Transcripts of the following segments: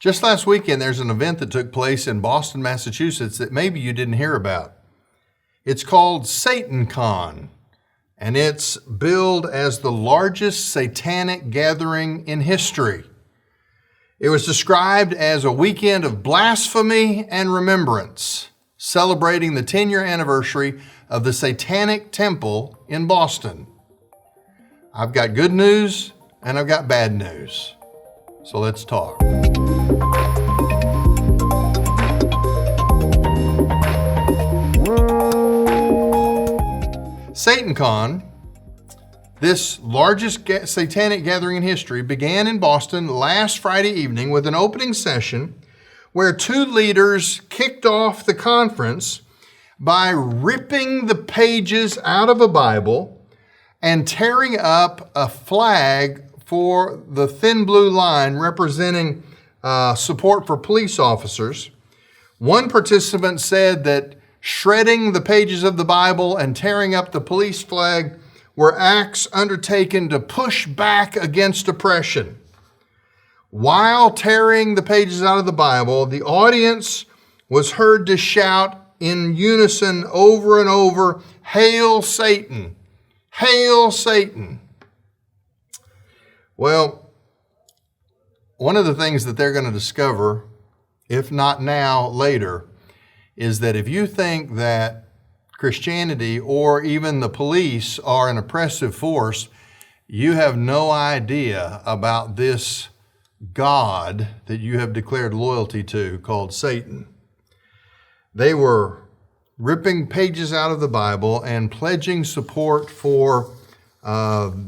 Just last weekend, there's an event that took place in Boston, Massachusetts that maybe you didn't hear about. It's called SatanCon, and it's billed as the largest satanic gathering in history. It was described as a weekend of blasphemy and remembrance, celebrating the 10-year anniversary of the Satanic Temple in Boston. I've got good news and I've got bad news. So let's talk. SatanCon, this largest satanic gathering in history, began in Boston last Friday evening with an opening session where two leaders kicked off the conference by ripping the pages out of a Bible and tearing up a flag for the thin blue line representing support for police officers. One participant said that shredding the pages of the Bible and tearing up the police flag were acts undertaken to push back against oppression. While tearing the pages out of the Bible, the audience was heard to shout in unison over and over, "Hail Satan! Hail Satan!" Well, one of the things that they're going to discover, if not now, later, is that if you think that Christianity or even the police are an oppressive force, you have no idea about this God that you have declared loyalty to called Satan. They were ripping pages out of the Bible and pledging support for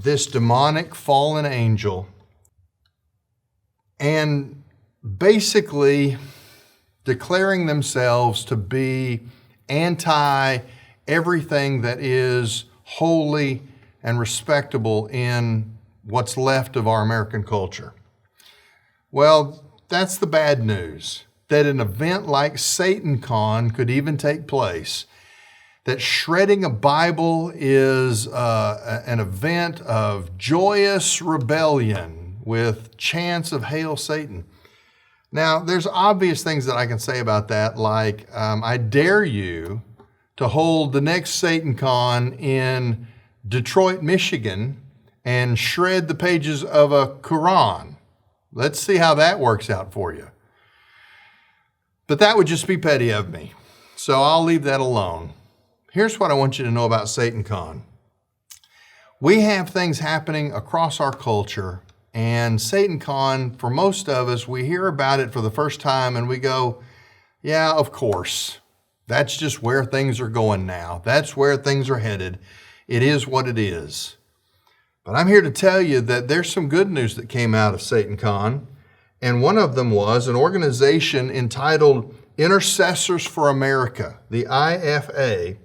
this demonic fallen angel, and basically declaring themselves to be anti everything that is holy and respectable in what's left of our American culture. Well, that's the bad news, that an event like SatanCon could even take place, that shredding a Bible is an event of joyous rebellion with chants of Hail Satan. Now, there's obvious things that I can say about that, like I dare you to hold the next SatanCon in Detroit, Michigan, and shred the pages of a Quran. Let's see how that works out for you. But that would just be petty of me, so I'll leave that alone. Here's what I want you to know about SatanCon. We have things happening across our culture, and SatanCon, for most of us, we hear about it for the first time and we go, yeah, of course. That's just where things are going now. That's where things are headed. It is what it is. But I'm here to tell you that there's some good news that came out of SatanCon, and one of them was an organization entitled Intercessors for America, the IFA,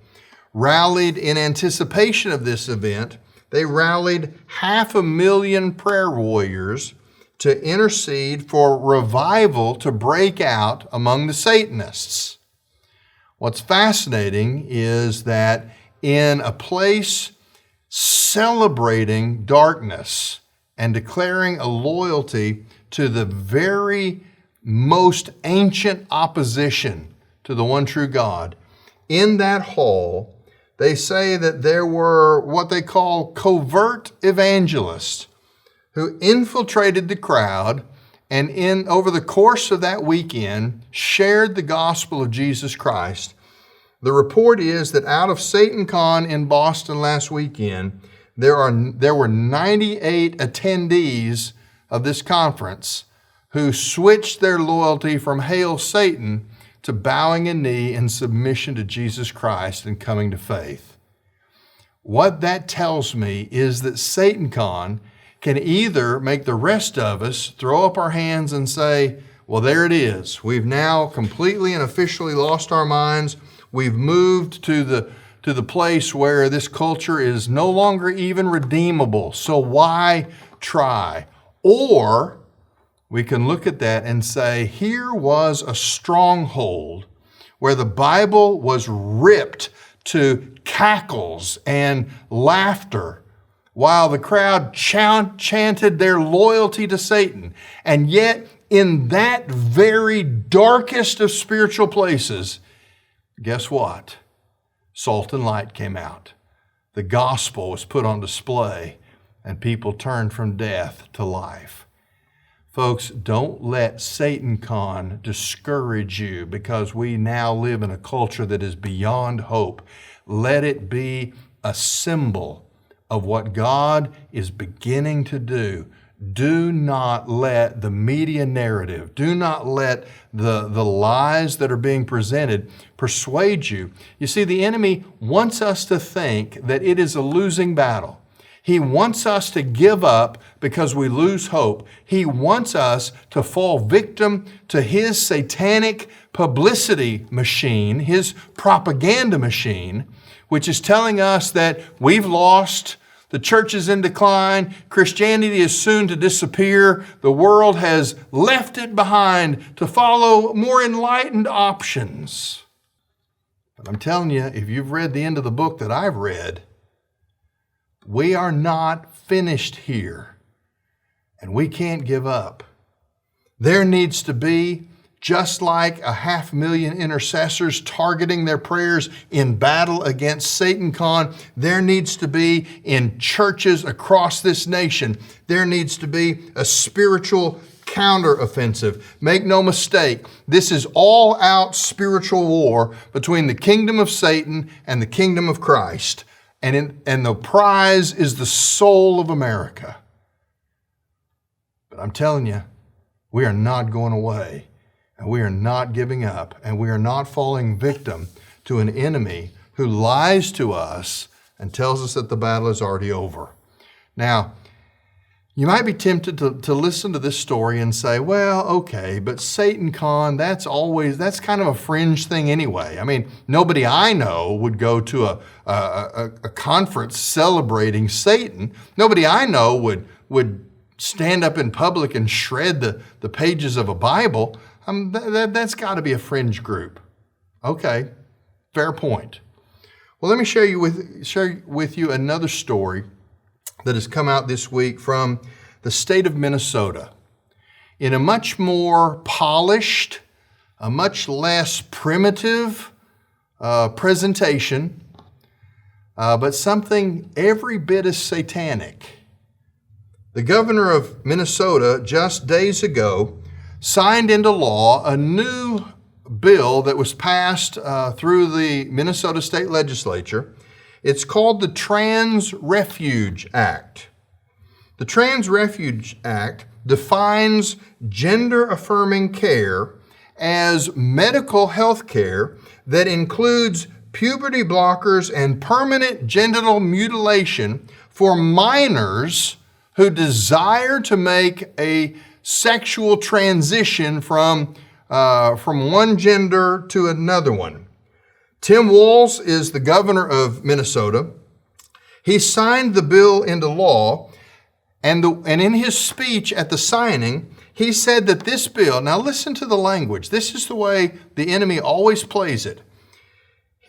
rallied in anticipation of this event. They rallied 500,000 prayer warriors to intercede for revival to break out among the Satanists. What's fascinating is that in a place celebrating darkness and declaring a loyalty to the very most ancient opposition to the one true God, in that hall, they say that there were what they call covert evangelists who infiltrated the crowd and over the course of that weekend shared the gospel of Jesus Christ. The report is that out of SatanCon in Boston last weekend, there were 98 attendees of this conference who switched their loyalty from Hail Satan to bowing a knee in submission to Jesus Christ and coming to faith. What that tells me is that SatanCon can either make the rest of us throw up our hands and say, well, there it is. We've now completely and officially lost our minds. We've moved to the place where this culture is no longer even redeemable. So why try? Or we can look at that and say, here was a stronghold where the Bible was ripped to cackles and laughter while the crowd chanted their loyalty to Satan. And yet, in that very darkest of spiritual places, guess what? Salt and light came out. The gospel was put on display, and people turned from death to life. Folks, don't let SatanCon discourage you because we now live in a culture that is beyond hope. Let it be a symbol of what God is beginning to do. Do not let the media narrative, do not let the lies that are being presented persuade you. You see, the enemy wants us to think that it is a losing battle. He wants us to give up because we lose hope. He wants us to fall victim to his satanic publicity machine, his propaganda machine, which is telling us that we've lost, the church is in decline, Christianity is soon to disappear, the world has left it behind to follow more enlightened options. But I'm telling you, if you've read the end of the book that I've read, we are not finished here, and we can't give up. There needs to be, just like 500,000 intercessors targeting their prayers in battle against SatanCon, there needs to be in churches across this nation, there needs to be a spiritual counteroffensive. Make no mistake, this is all-out spiritual war between the kingdom of Satan and the kingdom of Christ. And the prize is the soul of America. But I'm telling you, we are not going away, and we are not giving up, and we are not falling victim to an enemy who lies to us and tells us that the battle is already over. Now, you might be tempted to listen to this story and say, well, okay, but SatanCon, that's kind of a fringe thing anyway. I mean, nobody I know would go to a conference celebrating Satan. Nobody I know would stand up in public and shred the pages of a Bible. That's got to be a fringe group. Okay, fair point. Well, let me share with you another story that has come out this week from the state of Minnesota. In a much more polished, a much less primitive presentation, but something every bit as satanic. The governor of Minnesota just days ago signed into law a new bill that was passed through the Minnesota State Legislature. It's called the Refuge Act. The Refuge Act defines gender-affirming care as medical health care that includes puberty blockers and permanent genital mutilation for minors who desire to make a sexual transition from one gender to another one. Tim Walz is the governor of Minnesota. He signed the bill into law, and in his speech at the signing, he said that this bill, now listen to the language, this is the way the enemy always plays it.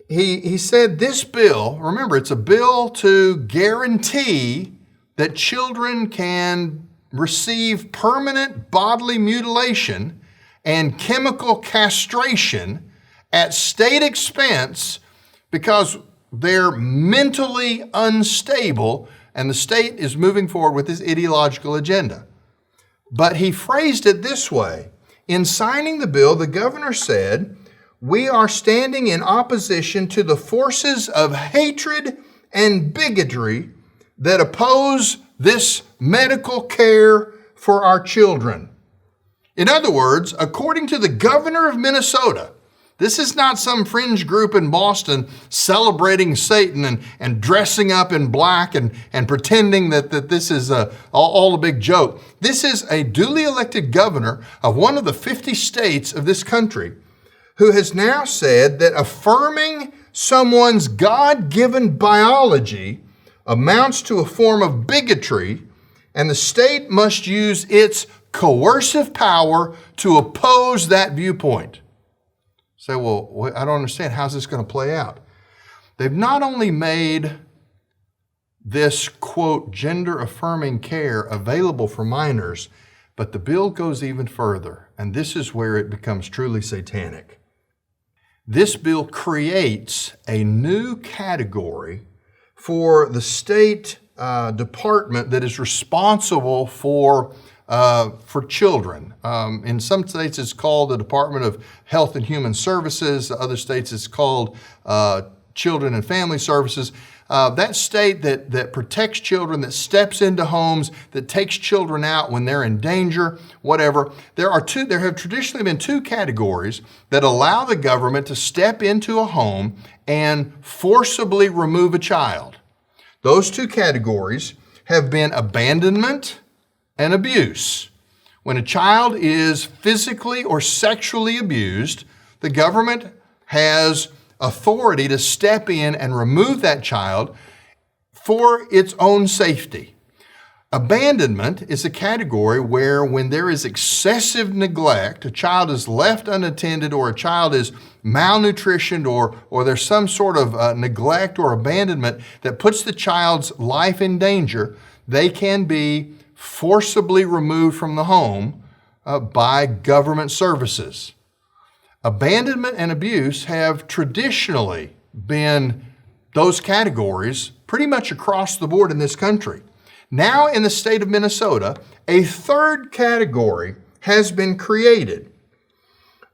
He said this bill, remember, it's a bill to guarantee that children can receive permanent bodily mutilation and chemical castration at state expense because they're mentally unstable and the state is moving forward with this ideological agenda. But he phrased it this way. In signing the bill, the governor said, "We are standing in opposition to the forces of hatred and bigotry that oppose this medical care for our children." In other words, according to the governor of Minnesota, this is not some fringe group in Boston celebrating Satan and dressing up in black and pretending that this is all a big joke. This is a duly elected governor of one of the 50 states of this country who has now said that affirming someone's God-given biology amounts to a form of bigotry, and the state must use its coercive power to oppose that viewpoint. Say, well, I don't understand. How's this going to play out? They've not only made this, quote, gender-affirming care available for minors, But the bill goes even further, and this is where it becomes truly satanic. This bill creates a new category for the state department that is responsible for children. In some states, it's called the Department of Health and Human Services. Other states, it's called Children and Family Services. That state that protects children, that steps into homes, that takes children out when they're in danger, whatever. There have traditionally been two categories that allow the government to step into a home and forcibly remove a child. Those two categories have been abandonment and abuse. When a child is physically or sexually abused, the government has authority to step in and remove that child for its own safety. Abandonment is a category where when there is excessive neglect, a child is left unattended or a child is malnutritioned or there's some sort of neglect or abandonment that puts the child's life in danger, they can be forcibly removed from the home by government services. Abandonment and abuse have traditionally been those categories pretty much across the board in this country. Now in the state of Minnesota, a third category has been created.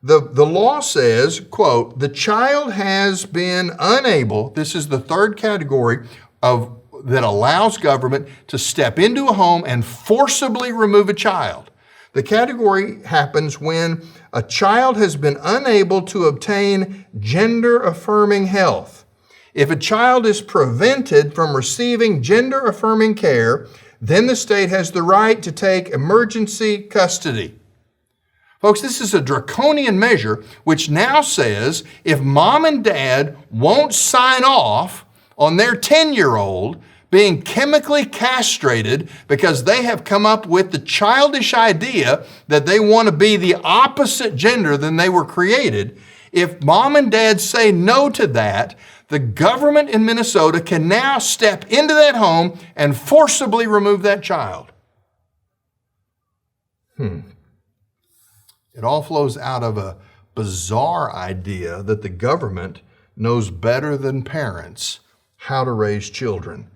The law says, quote, the child has been unable, this is the third category that allows government to step into a home and forcibly remove a child. The category happens when a child has been unable to obtain gender-affirming health. If a child is prevented from receiving gender-affirming care, then the state has the right to take emergency custody. Folks, this is a draconian measure which now says if mom and dad won't sign off on their 10-year-old being chemically castrated because they have come up with the childish idea that they want to be the opposite gender than they were created, if mom and dad say no to that, the government in Minnesota can now step into that home and forcibly remove that child. It all flows out of a bizarre idea that the government knows better than parents how to raise children.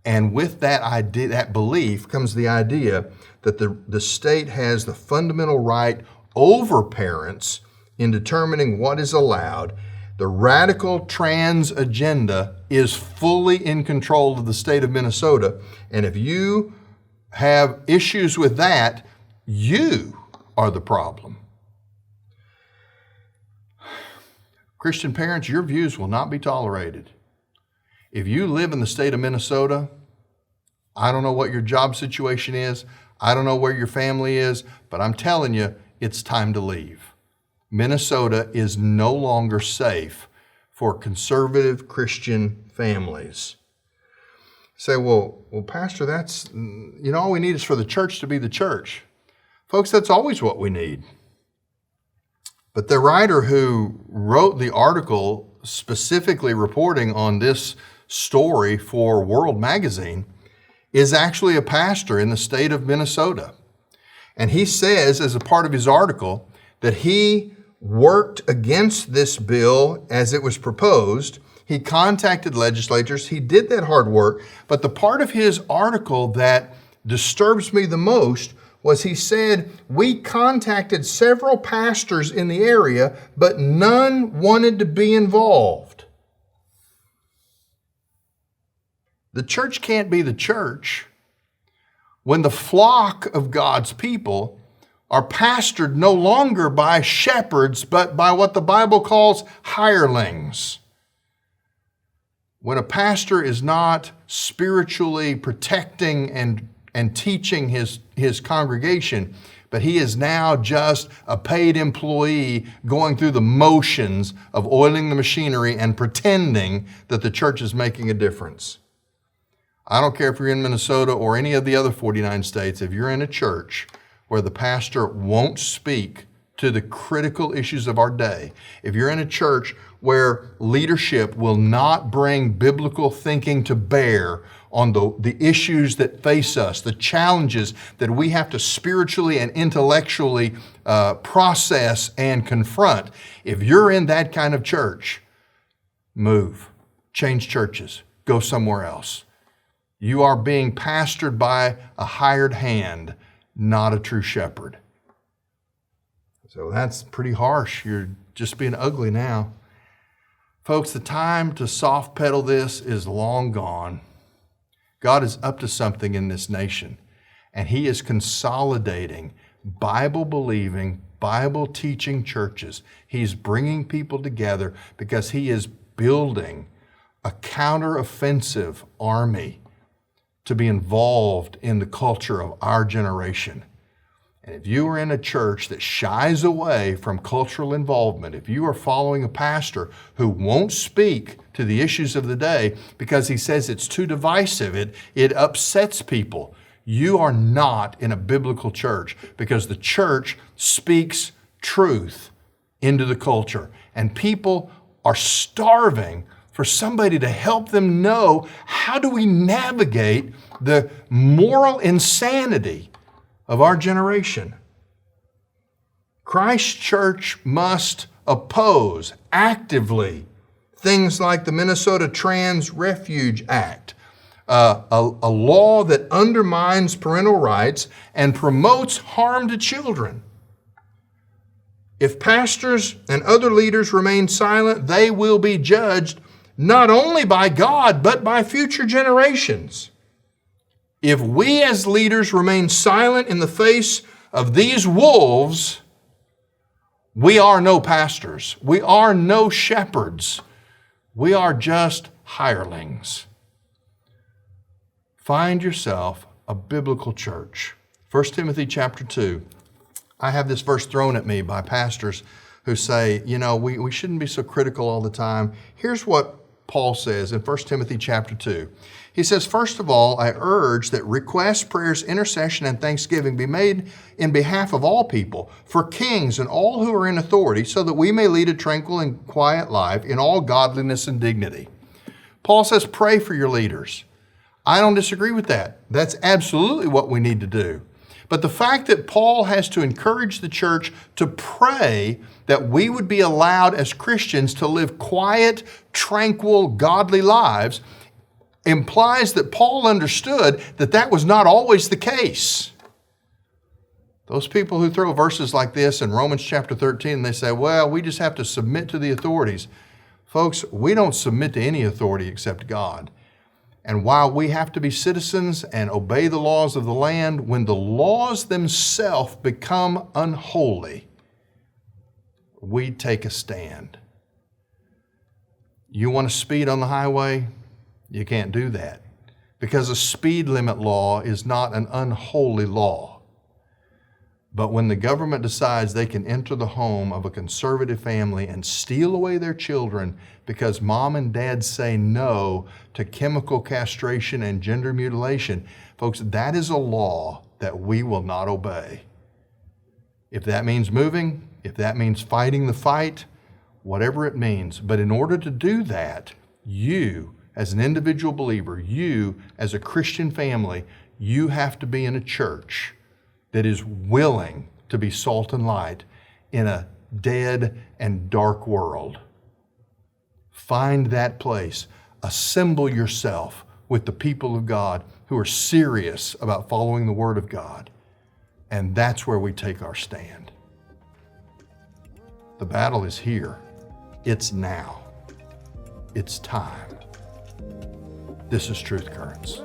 And with that idea, that belief comes the idea that the state has the fundamental right over parents in determining what is allowed. The radical trans agenda is fully in control of the state of Minnesota. And if you have issues with that, you are the problem. Christian parents, your views will not be tolerated. If you live in the state of Minnesota, I don't know what your job situation is. I don't know where your family is, but I'm telling you, it's time to leave. Minnesota is no longer safe for conservative Christian families. You say, well, Pastor, that's, all we need is for the church to be the church. Folks, that's always what we need. But the writer who wrote the article specifically reporting on this story for World Magazine is actually a pastor in the state of Minnesota. And he says, as a part of his article, that he worked against this bill as it was proposed. He contacted legislators. He did that hard work. But the part of his article that disturbs me the most was he said, we contacted several pastors in the area, but none wanted to be involved. The church can't be the church when the flock of God's people are pastored no longer by shepherds, but by what the Bible calls hirelings. When a pastor is not spiritually protecting and teaching his congregation, but he is now just a paid employee going through the motions of oiling the machinery and pretending that the church is making a difference. I don't care if you're in Minnesota or any of the other 49 states, if you're in a church where the pastor won't speak to the critical issues of our day, if you're in a church where leadership will not bring biblical thinking to bear on the issues that face us, the challenges that we have to spiritually and intellectually process and confront. If you're in that kind of church, move, change churches, go somewhere else. You are being pastored by a hired hand, not a true shepherd. So that's pretty harsh. You're just being ugly now. Folks, the time to soft pedal this is long gone. God is up to something in this nation, and He is consolidating Bible-believing, Bible-teaching churches. He's bringing people together because He is building a counter-offensive army to be involved in the culture of our generation. And if you are in a church that shies away from cultural involvement, if you are following a pastor who won't speak to the issues of the day because he says it's too divisive, it upsets people, you are not in a biblical church, because the church speaks truth into the culture. And people are starving for somebody to help them know, how do we navigate the moral insanity of our generation? Christ's church must oppose actively things like the Minnesota Trans Refuge Act, a law that undermines parental rights and promotes harm to children. If pastors and other leaders remain silent, they will be judged not only by God, but by future generations. If we as leaders remain silent in the face of these wolves, we are no pastors. We are no shepherds. We are just hirelings. Find yourself a biblical church. 1 Timothy chapter 2. I have this verse thrown at me by pastors who say, we shouldn't be so critical all the time. Here's what Paul says in 1 Timothy chapter 2. He says, first of all, I urge that requests, prayers, intercession, and thanksgiving be made in behalf of all people, for kings and all who are in authority, so that we may lead a tranquil and quiet life in all godliness and dignity. Paul says, pray for your leaders. I don't disagree with that. That's absolutely what we need to do. But the fact that Paul has to encourage the church to pray that we would be allowed as Christians to live quiet, tranquil, godly lives implies that Paul understood that that was not always the case. Those people who throw verses like this in Romans chapter 13, and they say, well, we just have to submit to the authorities. Folks, we don't submit to any authority except God. And while we have to be citizens and obey the laws of the land, when the laws themselves become unholy, we take a stand. You want to speed on the highway? You can't do that, because a speed limit law is not an unholy law. But when the government decides they can enter the home of a conservative family and steal away their children because mom and dad say no to chemical castration and gender mutilation, folks, that is a law that we will not obey. If that means moving, if that means fighting the fight, whatever it means. But in order to do that, you, as an individual believer, you, as a Christian family, you have to be in a church that is willing to be salt and light in a dead and dark world. Find that place. Assemble yourself with the people of God who are serious about following the Word of God. And that's where we take our stand. The battle is here. It's now. It's time. This is Truth Currents.